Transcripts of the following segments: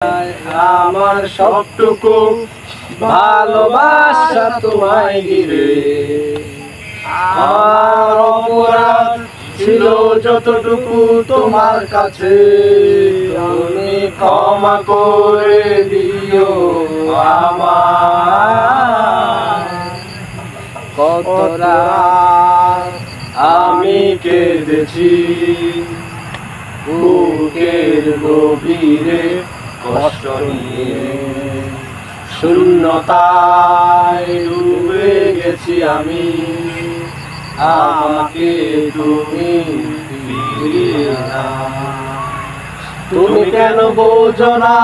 আমার সবটুকু ভালোবাসা তোমায় ঘিরে, আমার অপরাধ ছিল যতটুকু তোমার কাছে, তুমি ক্ষমা করে দিও আমার। কত রাত আমি কেঁদেছি বুকের গভীরে কষ্ট নিয়ে, শূন্যতায় ডুবে গেছি আমি, আমাকে তুমি ফিরিয়ে দাও। তুমি কেন বোঝো না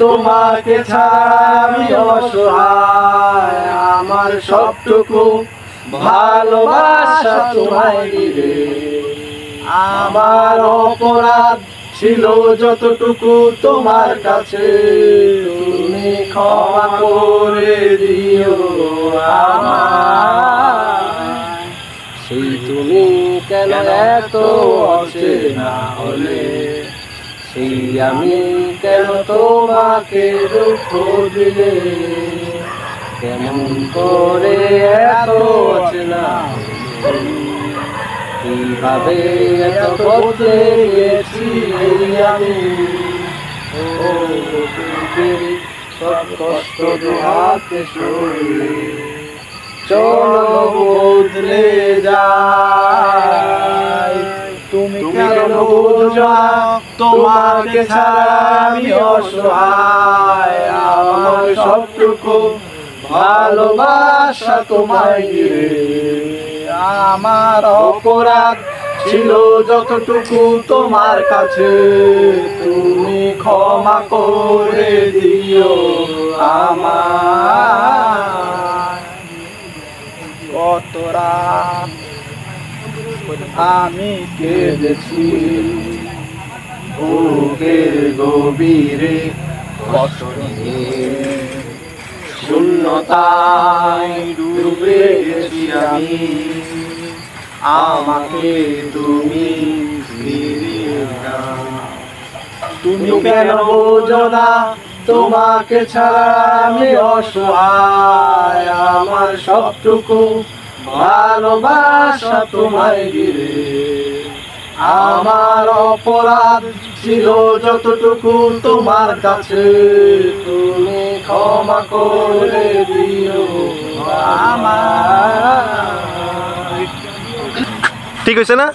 তোমাকে ছাড়া আমি অসহায়, আমার সবটুকু ভালোবাসা তোমায় ঘিরে, আমার অপরাধ ছিল যতটুকু তোমার কাছে, তুমি ক্ষমা করে দিও আমার। সেই তুমি কেন এত অচেনা হলে, সেই আমি কেন তোমাকে দুঃখ দিলে, কেমন করে এত অচেনা কিভাবে এত বদলে গেছি আমি। ও সব কষ্ট হাতে সরিয়ে চলো বদলে যাই। তুমি কেন বোঝো তোমাকে ছাড়া আমি অসহায়, আমার সবটুকু ভালোবাসা তোমায় ঘিরে, আমার অপরাধ ছিল যতটুকু তোমার কাছে, তুমি ক্ষমা করে দিও আমার। কত রাত আমি কেঁদেছি বুকের গভীরে কষ্ট নিয়ে, শূন্যতায় ডুবে গেছি আমি, আমাকে তুমি ফিরিয়ে দাও। তুমি কেন বোঝো না তোমাকে ছাড়া আমি অসহায়, আমার সবটুকু ভালোবাসা তোমায় ঘিরে, আমার অপরাধ ছিল যতটুকু তোমার কাছে, তুমি ক্ষমা করে দিও আমার। ঠিক হয়েছে না?